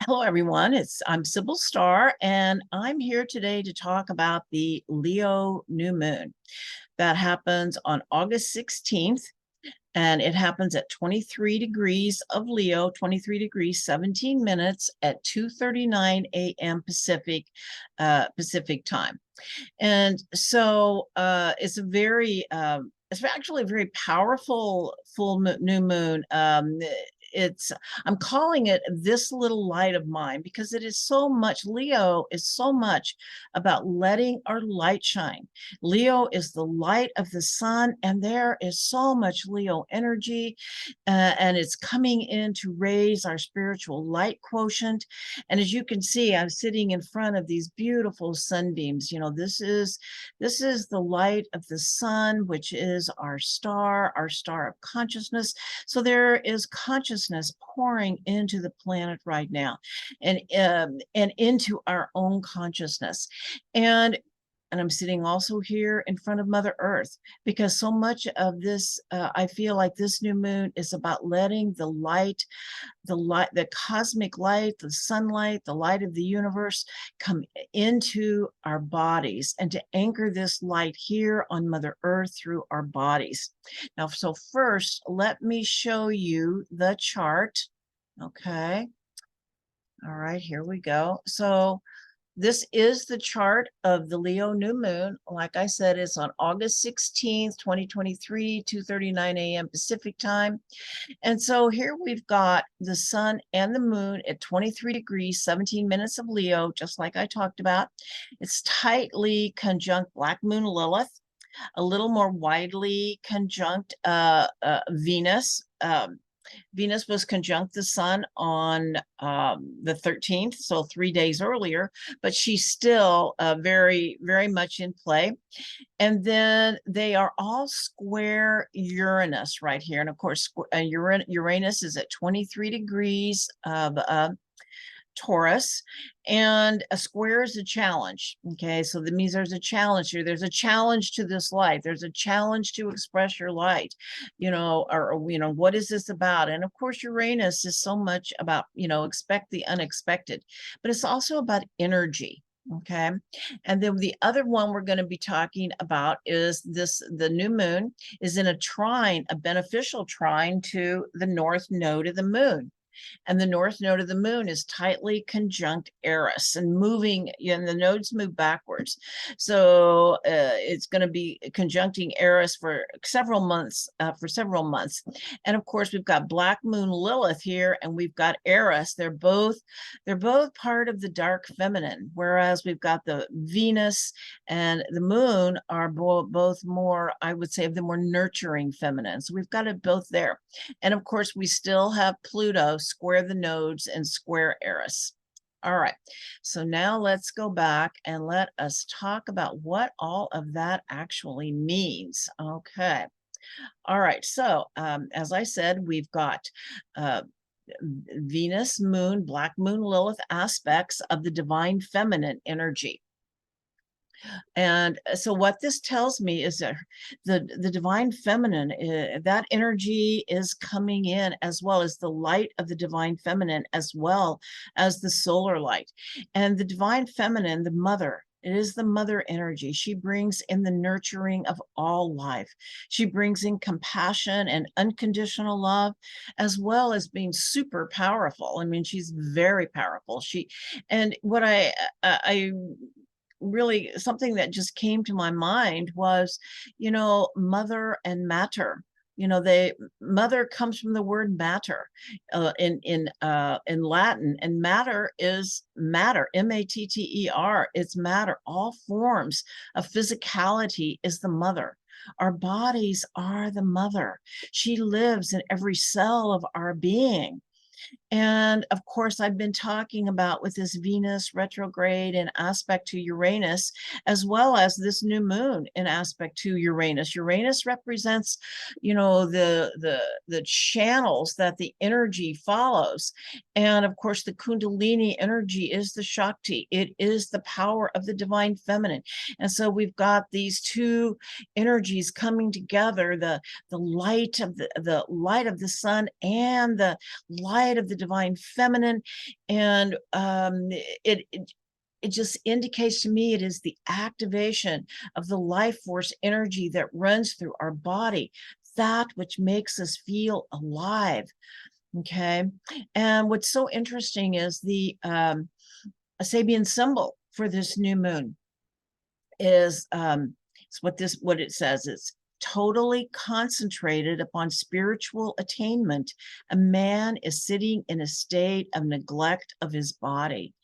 Hello, everyone. I'm Sibyl Starr, and I'm here today to talk about the Leo new moon that happens on August 16th, and it happens at 23 degrees of Leo, 23 degrees, 17 minutes at 2:39 a.m. Pacific time. And so it's actually a very powerful new moon. It's I'm calling it this little light of mine because it is so much. Leo is so much about letting our light shine. Leo is the light of the sun, and there is so much Leo energy, and it's coming in to raise our spiritual light quotient. And as you can see, I'm sitting in front of these beautiful sunbeams. This is the light of the sun, which is our star of consciousness. So there is consciousness pouring into the planet right now, and into our own consciousness. And I'm sitting also here in front of Mother Earth, because so much of this, I feel like this new moon is about letting the cosmic light, the sunlight, the light of the universe come into our bodies, and to anchor this light here on Mother Earth through our bodies. Now, so first, let me show you the chart. Okay. All right, here we go. So this is the chart of the Leo new moon. Like I said, it's on August 16th, 2023, 2:39 a.m. Pacific time. And so here we've got the sun and the moon at 23 degrees, 17 minutes of Leo, just like I talked about. It's tightly conjunct Black Moon Lilith, a little more widely conjunct Venus. Venus was conjunct the sun on the 13th, so 3 days earlier, but she's still very, very much in play. And then they are all square Uranus right here. And of course, Uranus is at 23 degrees of Taurus, and a square is a challenge. Okay, so that means there's a challenge here. There's a challenge to this light. There's a challenge to express your light, or what is this about? And of course, Uranus is so much about, expect the unexpected, but it's also about energy. Okay. And then the other one we're going to be talking about is the new moon is in a beneficial trine to the north node of the moon. And the north node of the moon is tightly conjunct Eris and and the nodes move backwards. So it's going to be conjuncting Eris for several months. And of course, we've got Black Moon Lilith here, and we've got Eris. They're both part of the dark feminine, whereas we've got the Venus and the moon are both more, I would say, of the more nurturing feminine. So we've got it both there. And of course, we still have Pluto square the nodes and square Eris. All right, so now let's go back and let us talk about what all of that actually means. Okay. All right, so as I said, we've got Venus, Moon, Black Moon, Lilith aspects of the divine feminine energy. And so what this tells me is that the divine feminine, that energy is coming in, as well as the light of the divine feminine, as well as the solar light. And the divine feminine, the mother, it is the mother energy. She brings in the nurturing of all life. She brings in compassion and unconditional love, as well as being super powerful. I mean, she's very powerful. And what I really, something that just came to my mind was, mother and matter. Mother comes from the word matter in Latin, and matter is matter, matter. It's matter. All forms of physicality is the mother. Our bodies are the mother. She lives in every cell of our being. And of course, I've been talking about with this Venus retrograde in aspect to Uranus, as well as this new moon in aspect to Uranus. Uranus represents, the channels that the energy follows. And of course, the Kundalini energy is the Shakti. It is the power of the divine feminine. And so we've got these two energies coming together, the light of the sun and the light light of the divine feminine. And it just indicates to me it is the activation of the life force energy that runs through our body, that which makes us feel alive. Okay. And what's so interesting is the Sabian symbol for this new moon is it's what it says. It's totally concentrated upon spiritual attainment. A man is sitting in a state of neglect of his body.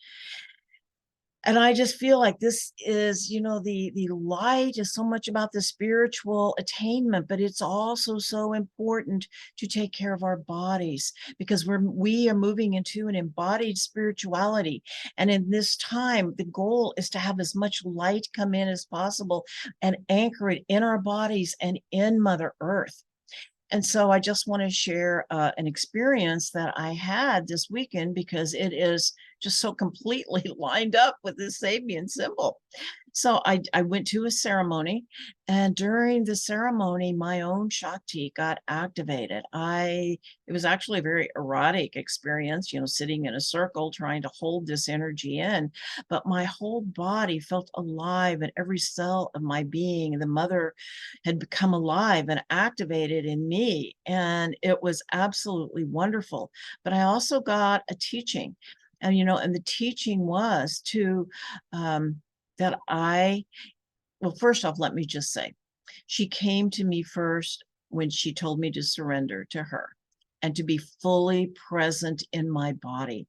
And I just feel like this is, the light is so much about the spiritual attainment, but it's also so important to take care of our bodies, because we are moving into an embodied spirituality. And in this time, the goal is to have as much light come in as possible and anchor it in our bodies and in Mother Earth. And so I just want to share an experience that I had this weekend, because it is just so completely lined up with this Sabian symbol. So I went to a ceremony, and during the ceremony, my own Shakti got activated. It was actually a very erotic experience, sitting in a circle trying to hold this energy in, but my whole body felt alive, and every cell of my being, the mother had become alive and activated in me. And it was absolutely wonderful. But I also got a teaching, and, and the teaching was well, first off, let me just say, she came to me first when she told me to surrender to her and to be fully present in my body,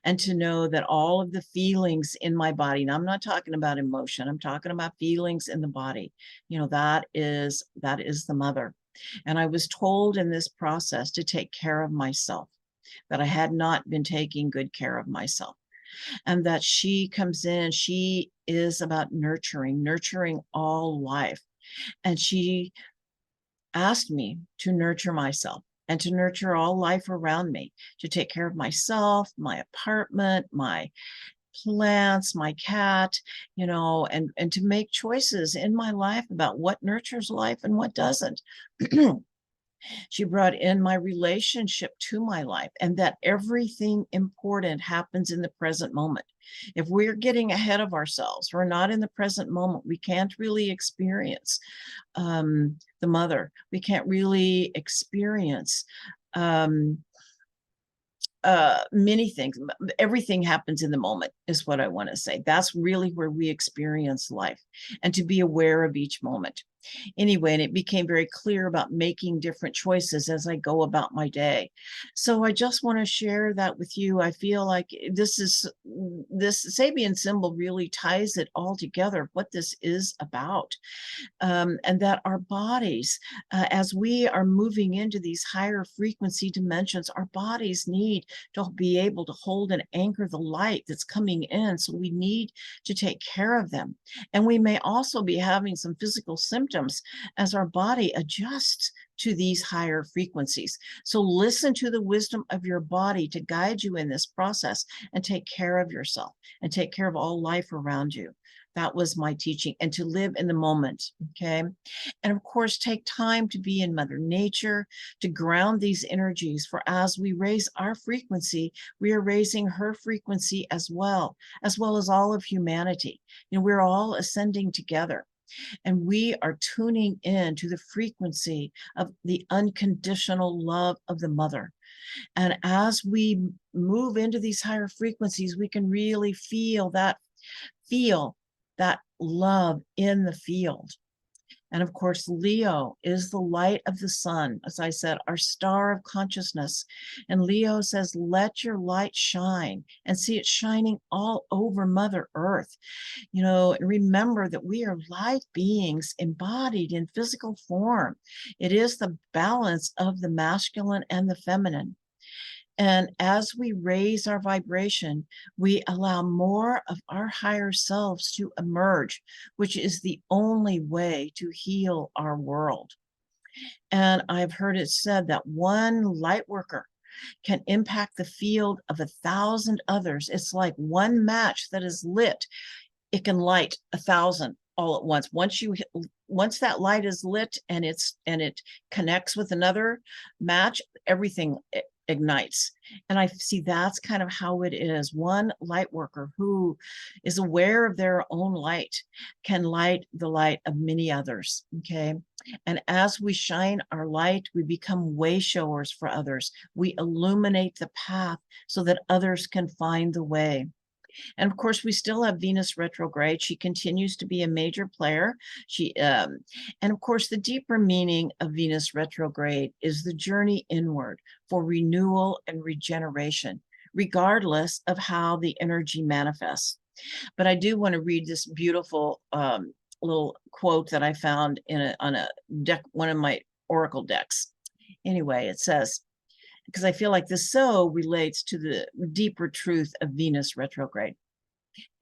and to know that all of the feelings in my body, now I'm not talking about emotion, I'm talking about feelings in the body, that is the mother. And I was told in this process to take care of myself, that I had not been taking good care of myself. And that she comes in, she is about nurturing all life. And she asked me to nurture myself and to nurture all life around me, to take care of myself, my apartment, my plants, my cat, and to make choices in my life about what nurtures life and what doesn't. She brought in my relationship to my life, and that everything important happens in the present moment. If we're getting ahead of ourselves, we're not in the present moment, we can't really experience the mother. We can't really experience many things. Everything happens in the moment is what I want to say. That's really where we experience life, and to be aware of each moment. Anyway, and it became very clear about making different choices as I go about my day. So I just want to share that with you. I feel like this Sabian symbol really ties it all together, what this is about. And that our bodies, as we are moving into these higher frequency dimensions, our bodies need to be able to hold and anchor the light that's coming in. So we need to take care of them. And we may also be having some physical symptoms as our body adjusts to these higher frequencies. So listen to the wisdom of your body to guide you in this process, and take care of yourself and take care of all life around you. That was my teaching, and to live in the moment. Okay. And of course, take time to be in Mother Nature, to ground these energies, for as we raise our frequency, we are raising her frequency as well as all of humanity. We're all ascending together. And we are tuning in to the frequency of the unconditional love of the mother. And as we move into these higher frequencies, we can really feel that love in the field. And of course, Leo is the light of the sun, as I said, our star of consciousness. And Leo says, let your light shine, and see it shining all over Mother Earth. Remember that we are light beings embodied in physical form. It is the balance of the masculine and the feminine. And as we raise our vibration, we allow more of our higher selves to emerge, which is the only way to heal our world. And I've heard it said that one light worker can impact the field of 1,000 others. It's like one match that is lit. It can light 1,000 all at once. Once that light is lit and it connects with another match, everything ignites. And I see that's kind of how it is. One light worker who is aware of their own light can light the light of many others. Okay. And as we shine our light, we become way showers for others. We illuminate the path so that others can find the way. And of course, we still have Venus retrograde. She continues to be a major player. And of course, the deeper meaning of Venus retrograde is the journey inward for renewal and regeneration, regardless of how the energy manifests. But I do want to read this beautiful little quote that I found on a deck, one of my oracle decks. Anyway, it says, because I feel like this so relates to the deeper truth of Venus retrograde,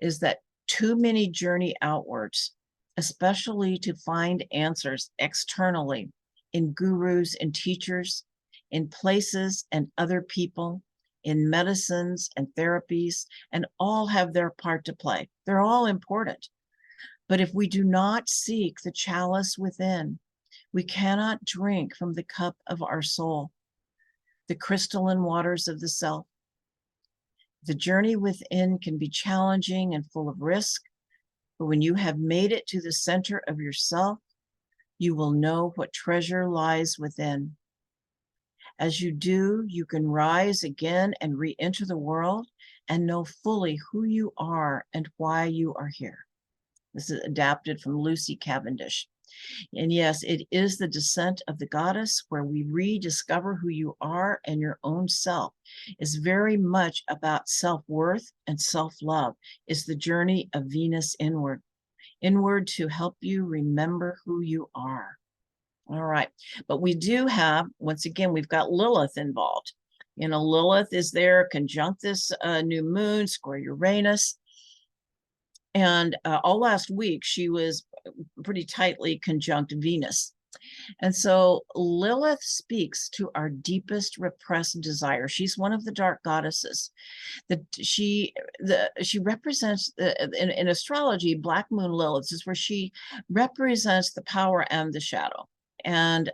is that too many journey outwards, especially to find answers externally in gurus and teachers, in places and other people, in medicines and therapies, and all have their part to play. They're all important. But if we do not seek the chalice within, we cannot drink from the cup of our soul, the crystalline waters of the self. The journey within can be challenging and full of risk, but when you have made it to the center of yourself, you will know what treasure lies within. As you do, you can rise again and re-enter the world and know fully who you are and why you are here. This is adapted from Lucy Cavendish. And yes, it is the descent of the goddess where we rediscover who you are and your own self. Is very much about self-worth and self-love. Is the journey of Venus inward to help you remember who you are. All right. But we do have, once again, we've got Lilith involved. You know, Lilith is there, conjunct this new moon, square Uranus. And all last week, she was pretty tightly conjunct Venus. And so Lilith speaks to our deepest repressed desire. She's one of the dark goddesses. She represents, in astrology, Black Moon Lilith is where she represents the power and the shadow. But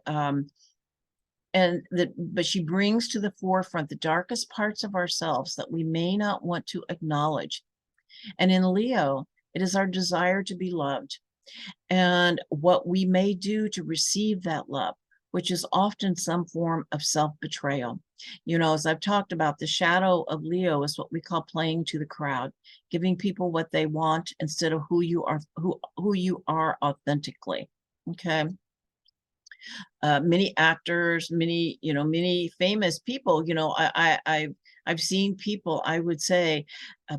she brings to the forefront the darkest parts of ourselves that we may not want to acknowledge. And in Leo, it is our desire to be loved and what we may do to receive that love, which is often some form of self-betrayal. You know, as I've talked about, the shadow of Leo is what we call playing to the crowd, giving people what they want instead of who you are authentically. Okay. Many actors, many famous people, I've seen people, I would say,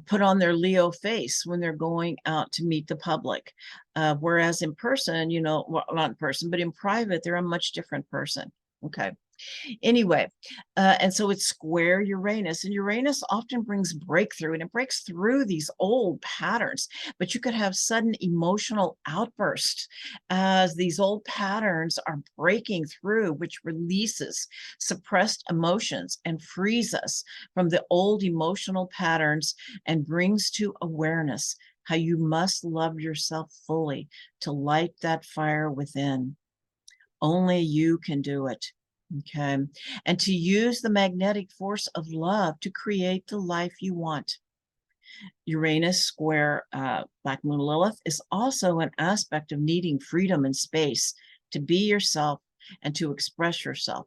put on their Leo face when they're going out to meet the public. Whereas in person, well, not in person, but in private, they're a much different person. Okay. Anyway, and so it's square Uranus, and Uranus often brings breakthrough, and it breaks through these old patterns, but you could have sudden emotional outbursts as these old patterns are breaking through, which releases suppressed emotions and frees us from the old emotional patterns and brings to awareness how you must love yourself fully to light that fire within. Only you can do it. Okay. And to use the magnetic force of love to create the life you want. Uranus square Black Moon Lilith is also an aspect of needing freedom and space to be yourself and to express yourself.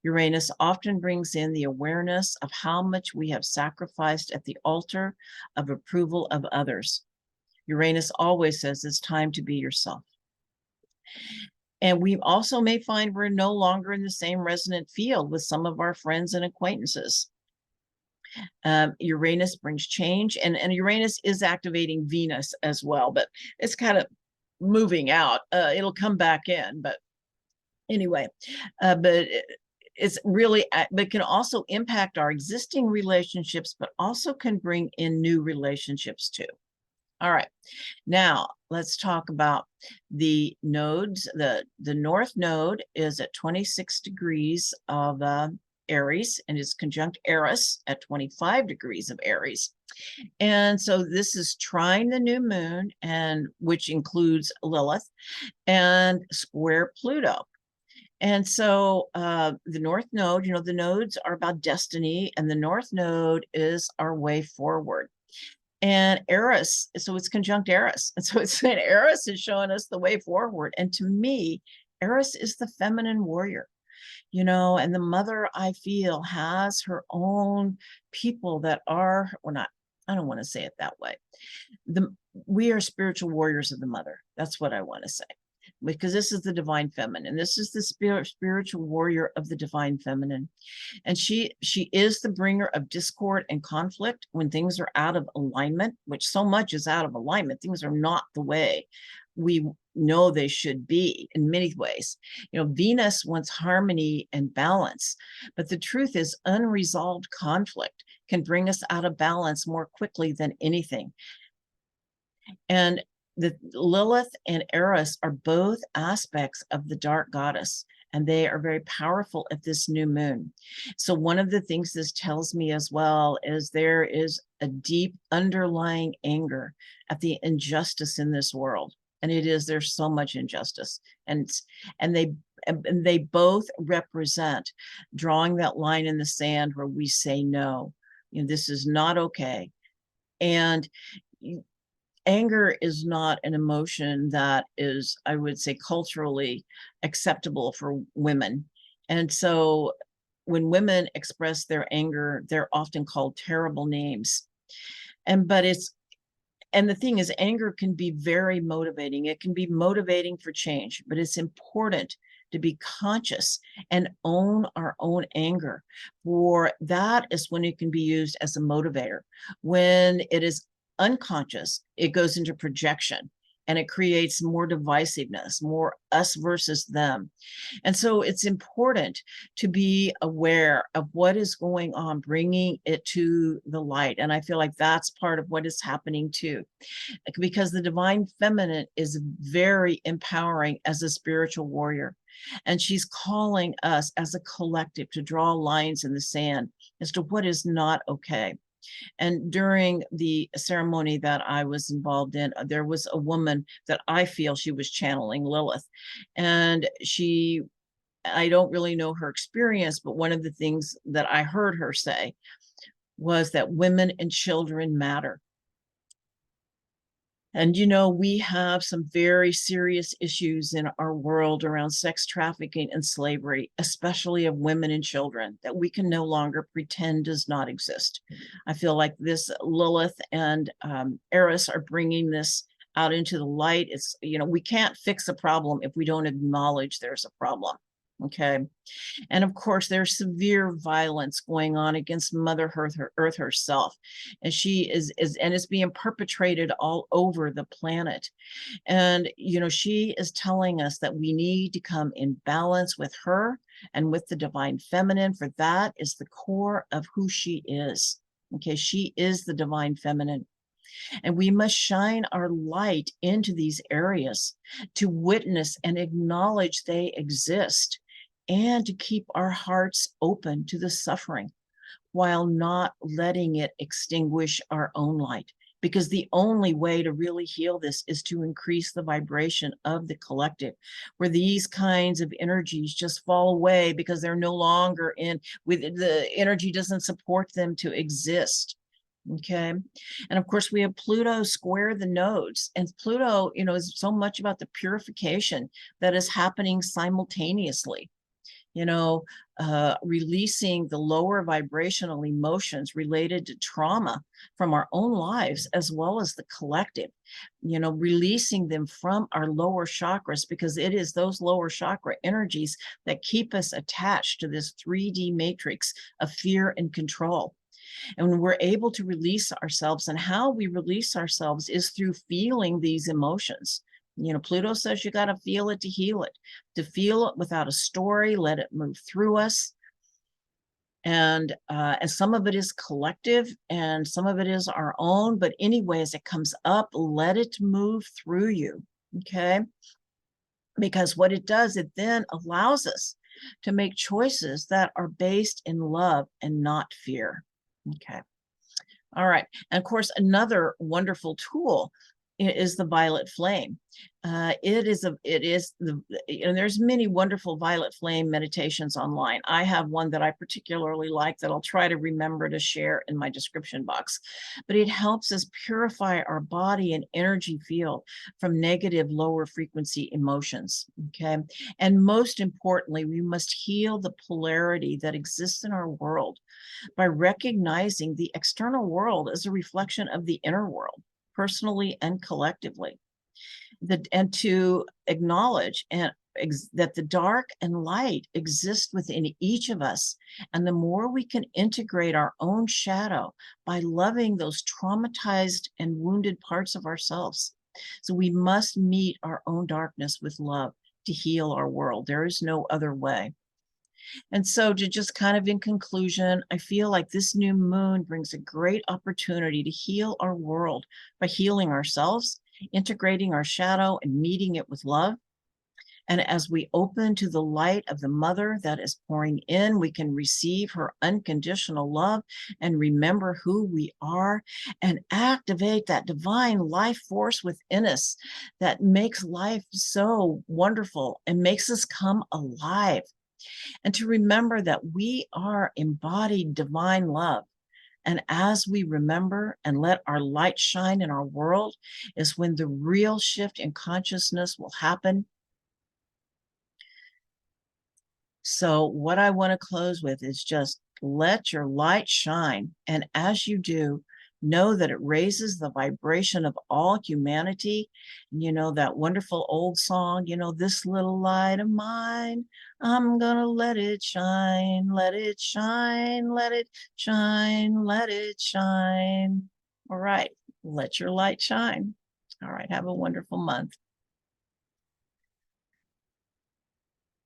Uranus often brings in the awareness of how much we have sacrificed at the altar of approval of others. Uranus always says it's time to be yourself. And we also may find we're no longer in the same resonant field with some of our friends and acquaintances. Uranus brings change, and Uranus is activating Venus as well, but it's kind of moving out. It'll come back in, but anyway, but it's really, but can also impact our existing relationships, but also can bring in new relationships too. All right, now let's talk about the nodes. The north node is at 26 degrees of Aries and is conjunct Eris at 25 degrees of Aries. And so this is trine the new moon, and which includes Lilith, and square Pluto. And so the North Node, you know, the nodes are about destiny, and the North Node is our way forward. And Eris, so it's conjunct Eris. And so it's saying Eris is showing us the way forward. And to me, Eris is the feminine warrior, you know, and the mother, I feel, has her own people that are, or not, I don't want to say it that way. We are spiritual warriors of the mother. That's what I want to say, because this is the divine feminine. This is the spiritual warrior of the divine feminine. And she is the bringer of discord and conflict when things are out of alignment, which so much is out of alignment. Things are not the way we know they should be in many ways. You know, Venus wants harmony and balance, but the truth is unresolved conflict can bring us out of balance more quickly than anything. And the Lilith and Eris are both aspects of the dark goddess, and they are very powerful at this new moon. So one of the things this tells me as well is there is a deep underlying anger at the injustice in this world. And there's so much injustice, and they both represent drawing that line in the sand where we say no, you know, this is not okay. And anger is not an emotion that is, I would say, culturally acceptable for women. And so when women express their anger, they're often called terrible names. And the thing is, anger can be very motivating. It can be motivating for change, but it's important to be conscious and own our own anger. For that is when it can be used as a motivator. When it is unconscious, it goes into projection, and it creates more divisiveness, more us versus them. And so it's important to be aware of what is going on, bringing it to the light. And I feel like that's part of what is happening too, because the divine feminine is very empowering as a spiritual warrior. And she's calling us as a collective to draw lines in the sand as to what is not okay. And during the ceremony that I was involved in, there was a woman that I feel she was channeling Lilith. And I don't really know her experience, but one of the things that I heard her say was that women and children matter. And, you know, we have some very serious issues in our world around sex trafficking and slavery, especially of women and children, that we can no longer pretend does not exist. I feel like this Lilith and Eris are bringing this out into the light. It's, you know, we can't fix a problem if we don't acknowledge there's a problem. Okay. And of course, there's severe violence going on against Mother Earth herself. And she is and it's being perpetrated all over the planet. And, you know, she is telling us that we need to come in balance with her and with the divine feminine, for that is the core of who she is. Okay. She is the divine feminine. And we must shine our light into these areas to witness and acknowledge they exist, and to keep our hearts open to the suffering while not letting it extinguish our own light. Because the only way to really heal this is to increase the vibration of the collective, where these kinds of energies just fall away because they're no longer with the energy doesn't support them to exist. Okay. And of course, we have Pluto square the nodes, and Pluto, you know, is so much about the purification that is happening simultaneously. You know, releasing the lower vibrational emotions related to trauma from our own lives, as well as the collective, you know, releasing them from our lower chakras, because it is those lower chakra energies that keep us attached to this 3D matrix of fear and control. And when we're able to release ourselves, and how we release ourselves is through feeling these emotions. You know, Pluto says you got to feel it to heal it, to feel it without a story, let it move through us. And some of it is collective and some of it is our own. But anyway, as it comes up, let it move through you. Okay. Because what it does, it then allows us to make choices that are based in love and not fear. Okay. All right. And of course, another wonderful tool is the violet flame. It is the, and there's many wonderful violet flame meditations online. I have one that I particularly like that I'll try to remember to share in my description box. But it helps us purify our body and energy field from negative, lower frequency emotions. Okay. And most importantly, we must heal the polarity that exists in our world by recognizing the external world as a reflection of the inner world, personally and collectively. And to acknowledge that the dark and light exist within each of us. And the more we can integrate our own shadow by loving those traumatized and wounded parts of ourselves. So we must meet our own darkness with love to heal our world. There is no other way. And so, to just kind of in conclusion, I feel like this new moon brings a great opportunity to heal our world by healing ourselves, integrating our shadow, and meeting it with love. And as we open to the light of the mother that is pouring in, we can receive her unconditional love and remember who we are and activate that divine life force within us that makes life so wonderful and makes us come alive. And to remember that we are embodied divine love. And as we remember and let our light shine in our world is when the real shift in consciousness will happen. So what I want to close with is just let your light shine. And as you do, know that it raises the vibration of all humanity. And you know, that wonderful old song, this little light of mine, I'm going to let it shine, let it shine, let it shine, let it shine. All right. Let your light shine. All right. Have a wonderful month.